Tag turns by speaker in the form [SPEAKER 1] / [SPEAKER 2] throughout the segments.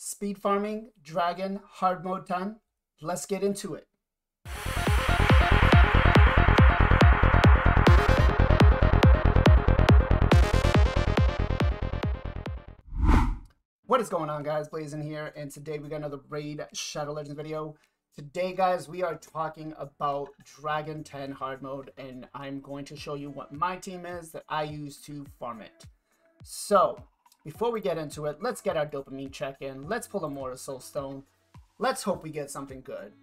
[SPEAKER 1] Speed farming, dragon, hard mode 10. Let's get into it. What is going on, guys? Blazing here, and today we got another Raid Shadow Legends video. Today, guys, we are talking about Dragon 10 hard mode, and I'm going to show you what my team is that I use to farm it. So, before we get into it, let's get our dopamine check in. Let's pull a Mortar Soul Stone. Let's hope we get something good.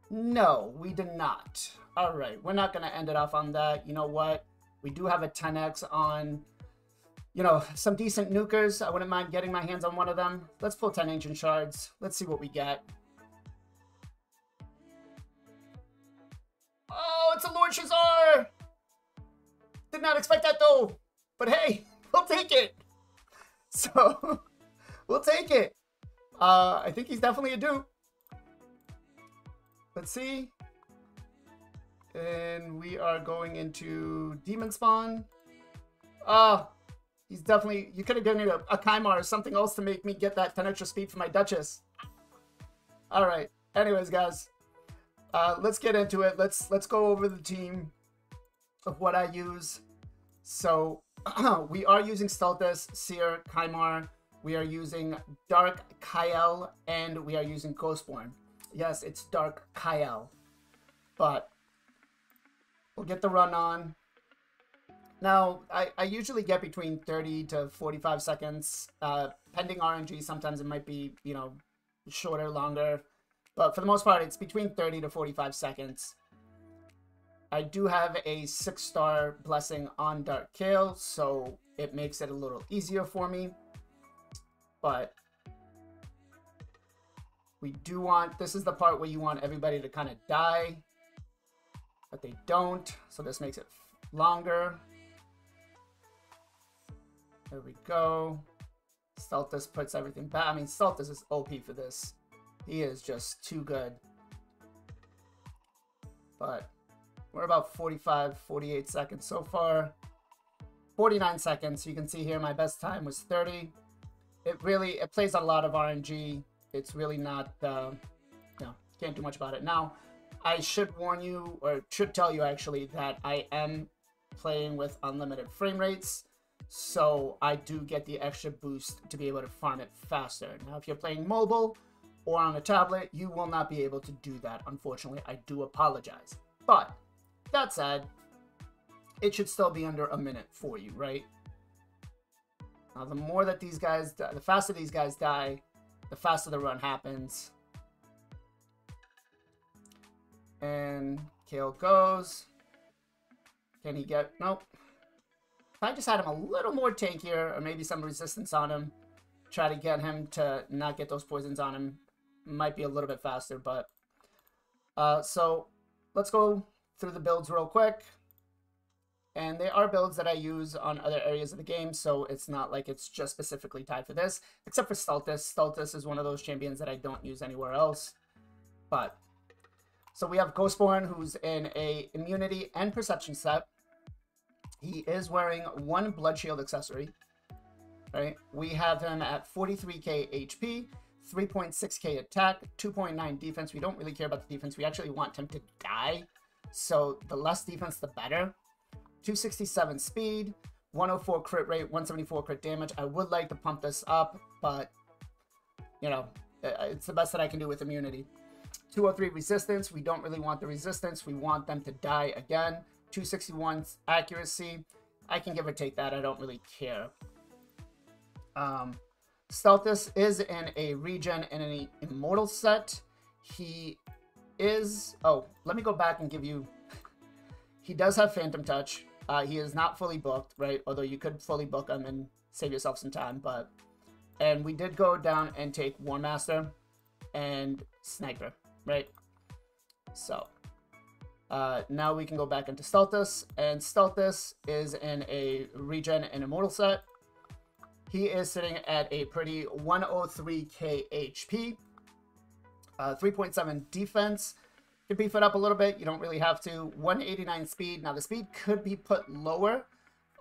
[SPEAKER 1] No, we did not. Alright, we're not going to end it off on that. You know what? We do have a 10x on, you know, some decent nukers. I wouldn't mind getting my hands on one of them. Let's pull 10 Ancient Shards. Let's see what we get. Oh, it's a Lord Shazar! Did not expect that, though. But hey, we'll take it. So, we'll take it. I think he's definitely a dupe. Let's see. And we are going into Demon Spawn. He's definitely... You could have given me a Kymar or something else to make me get that 10 extra speed for my Duchess. Alright. Anyways, guys. Let's get into it. Let's go over the team of what I use. So, we are using Stultus, Seer, Kymar. We are using Dark Kael, and we are using Ghostborn. Yes, it's Dark Kael. But we'll get the run on. Now, I usually get between 30 to 45 seconds. Pending RNG, sometimes it might be, you know, shorter, longer. But for the most part, it's between 30 to 45 seconds. I do have a 6-star blessing on Dark Kael, so it makes it a little easier for me. But we do want, this is the part where you want everybody to kind of die, but they don't, so this makes it longer. There we go. Stultus puts everything back. I mean, Stultus is OP for this. He is just too good. But we're about 45, 48 seconds so far. 49 seconds. You can see here my best time was 30. It plays a lot of RNG. It's really not, no, can't do much about it. Now, I should warn you, or should tell you actually, that I am playing with unlimited frame rates. So I do get the extra boost to be able to farm it faster. Now, if you're playing mobile or on a tablet, you will not be able to do that. Unfortunately, I do apologize. But that said, it should still be under a minute for you, right? Now, the more that these guys die, the faster these guys die, the faster the run happens. And Kael goes. Can he get... Nope. If I just had him a little more tankier, or maybe some resistance on him, try to get him to not get those poisons on him, might be a little bit faster, but... so, let's go through the builds real quick. And they are builds that I use on other areas of the game, so it's not like it's just specifically tied for this, except for Stultus. Stultus is one of those champions that I don't use anywhere else. But, so we have Ghostborn, who's in a immunity and perception set. He is wearing 1 blood shield accessory, right? We have him at 43k HP, 3.6k attack, 2.9 defense. We don't really care about the defense. We actually want him to die, so the less defense, the better. 267 speed, 104 crit rate, 174 crit damage. I would like to pump this up, but, you know, it's the best that I can do with immunity. 203 resistance. We don't really want the resistance. We want them to die again. 261 accuracy. I can give or take that. I don't really care. Stultus is in a regen and an immortal set. He is... Oh, let me go back and give you... He does have Phantom Touch. He is not fully booked, right? Although you could fully book him and save yourself some time, but... And we did go down and take War Master and Sniper, right? So... now we can go back into Stultus, and Stultus is in a regen and immortal set. He is sitting at a pretty 103k HP, 3.7 defense. You can beef it up a little bit. You don't really have to. 189 speed. Now the speed could be put lower,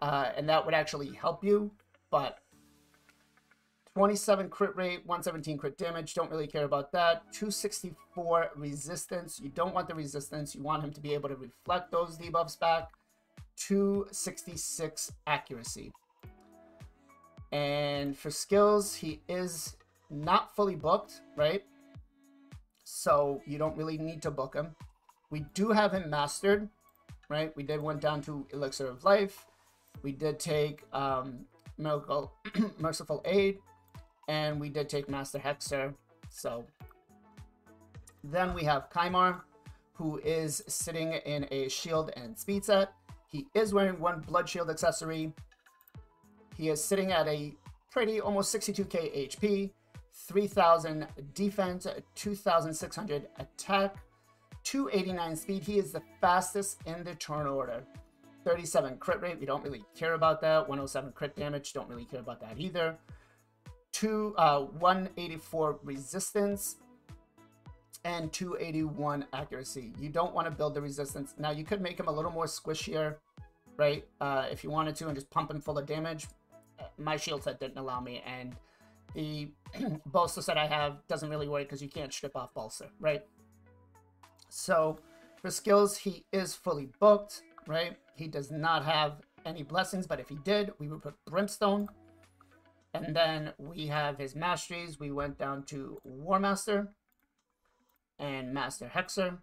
[SPEAKER 1] and that would actually help you, but 27 crit rate, 117 crit damage. Don't really care about that. 264 resistance. You don't want the resistance. You want him to be able to reflect those debuffs back. 266 accuracy. And for skills, he is not fully booked, right? So you don't really need to book him. We do have him mastered, right? We did went down to Elixir of Life. We did take Merciful Aid. And we did take Master Hexer. So then we have Kymar, who is sitting in a shield and speed set. He is wearing 1 blood shield accessory. He is sitting at a pretty almost 62k HP, 3000 defense, 2600 attack, 289 speed. He is the fastest in the turn order. 37 crit rate. We don't really care about that. 107 crit damage. Don't really care about that either. 184 resistance and 281 accuracy. You don't want to build the resistance. Now you could make him a little more squishier, right? If you wanted to, and just pump him full of damage. My shield set didn't allow me, and the bolster set I have doesn't really work because you can't strip off bolster, right? So for skills, he is fully booked, right? He does not have any blessings, but if he did, we would put Brimstone. And then we have his masteries. We went down to War Master and Master Hexer.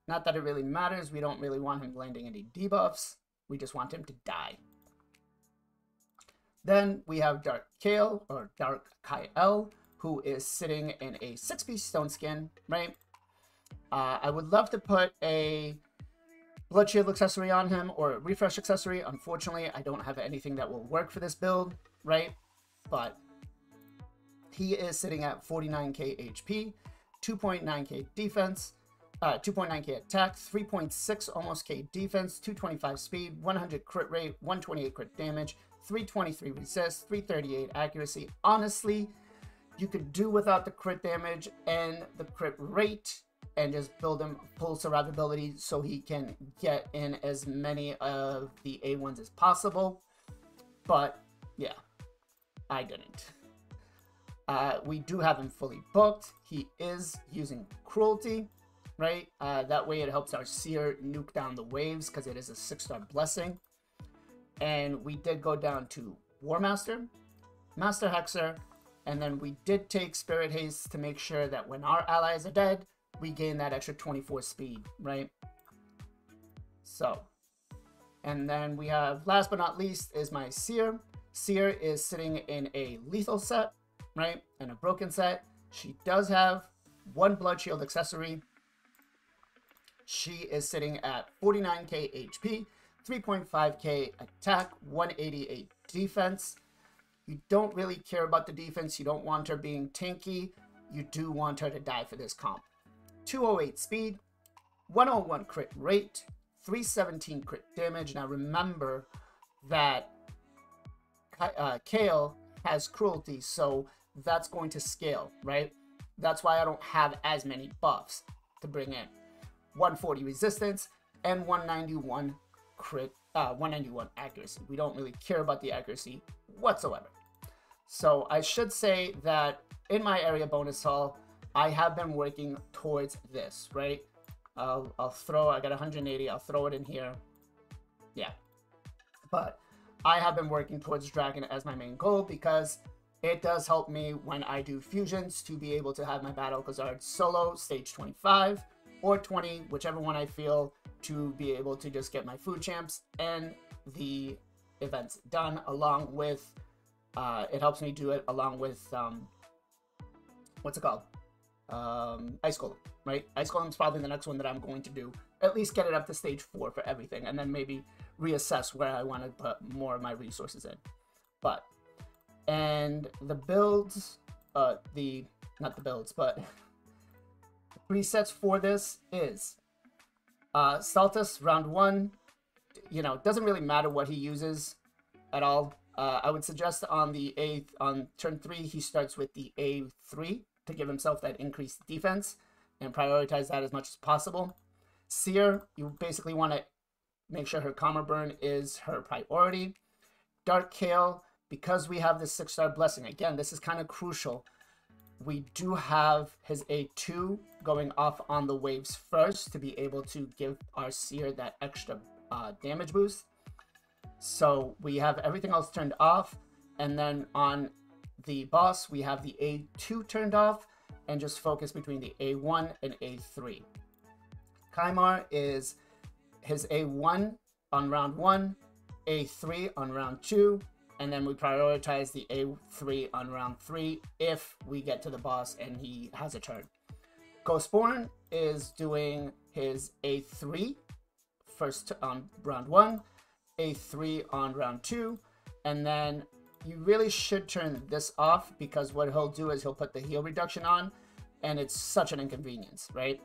[SPEAKER 1] Not that it really matters. We don't really want him landing any debuffs. We just want him to die. Then we have Dark Kael, or Dark Kael, who is sitting in a 6-piece stone skin, right? I would love to put a Blood Shield accessory on him or a Refresh accessory. Unfortunately, I don't have anything that will work for this build, right? But he is sitting at 49k HP, 2.9k defense, 2.9k attack, 3.6 almost k defense, 225 speed, 100 crit rate, 128 crit damage, 323 resist, 338 accuracy. Honestly, you could do without the crit damage and the crit rate and just build him full survivability so he can get in as many of the A1s as possible. But yeah, I didn't. We do have him fully booked. He is using Cruelty, right? That way it helps our Seer nuke down the waves because it is a 6-star blessing. And we did go down to War Master, Master Hexer, and then we did take Spirit Haste to make sure that when our allies are dead, we gain that extra 24 speed, right? So, and then we have, last but not least, is my Seer. Seer is sitting in a lethal set, right? And a broken set. She does have 1 Blood Shield accessory. She is sitting at 49k HP, 3.5k attack, 188 defense. You don't really care about the defense. You don't want her being tanky. You do want her to die for this comp. 208 speed, 101 crit rate, 317 crit damage. Now remember that Kael has Cruelty, so that's going to scale, right? That's why I don't have as many buffs to bring in. 140 resistance and 191 crit, 191 accuracy. We don't really care about the accuracy whatsoever. So I should say that in my area bonus haul, I have been working towards this, right? I'll throw, I got 180, I'll throw it in here. Yeah. But I have been working towards Dragon as my main goal because it does help me when I do fusions to be able to have my Battle Khazard solo stage 25 or 20, whichever one I feel, to be able to just get my food champs and the events done, along with, it helps me do it along with, what's it called? Ice Golem, right? Ice Golem is probably the next one that I'm going to do. At least get it up to stage 4 for everything, and then maybe reassess where I want to put more of my resources in. But, and the builds, not the builds, but presets for this is Saltus round 1. You know, doesn't really matter what he uses at all. I would suggest on turn 3 he starts with the A3 to give himself that increased defense and prioritize that as much as possible. Seer, you basically want to make sure her Karma Burn is her priority. Dark Kael, because we have this 6-star blessing, again, this is kind of crucial. We do have his A2 going off on the waves first to be able to give our seer that extra damage boost. So we have everything else turned off, and then on the boss we have the A2 turned off and just focus between the A1 and A3. Kymar is his A1 on round 1, A3 on round 2, and then we prioritize the A3 on round 3 if we get to the boss and he has a turn. Ghostborn is doing his A3 first on round 1, A3 on round 2, and then you really should turn this off, because what he'll do is he'll put the heal reduction on, and it's such an inconvenience, right?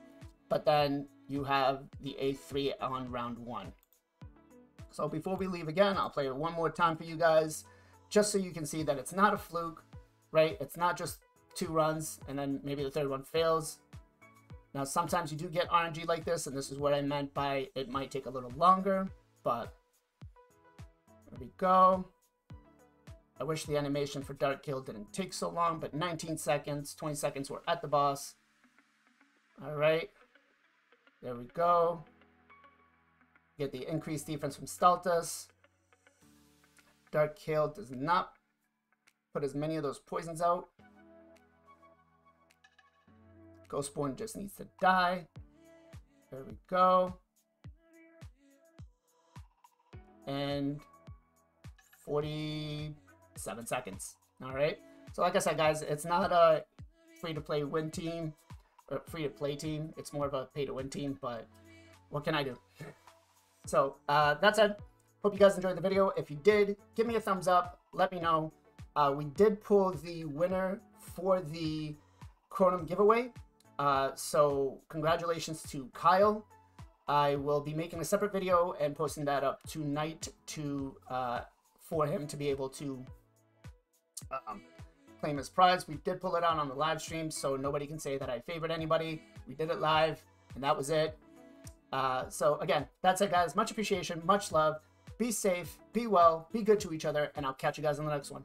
[SPEAKER 1] But then you have the A3 on round 1. So before we leave again, I'll play it one more time for you guys, just so you can see that it's not a fluke, right? It's not just 2 runs and then maybe the 3rd one fails. Now, sometimes you do get RNG like this, and this is what I meant by it might take a little longer, but there we go. I wish the animation for Dark Kill didn't take so long, but 19 seconds, 20 seconds, we're at the boss. All right, there we go. Get the increased defense from Staltus. Dark Kill does not put as many of those poisons out. Ghostborn just needs to die. There we go. And 47 seconds. All right. So like I said, guys, it's not a free-to-play win team or free-to-play team. It's more of a pay-to-win team, but what can I do? So that said, hope you guys enjoyed the video. If you did, give me a thumbs up. Let me know. We did pull the winner for the Chronum giveaway. So congratulations to Kyle. I will be making a separate video and posting that up tonight to for him to be able to claim his prize. We did pull it out on the live stream, so nobody can say that I favored anybody. We did it live, and that was it. So again, that's it, guys. Much appreciation, much love. Be safe, be well, be good to each other, and I'll catch you guys in the next one.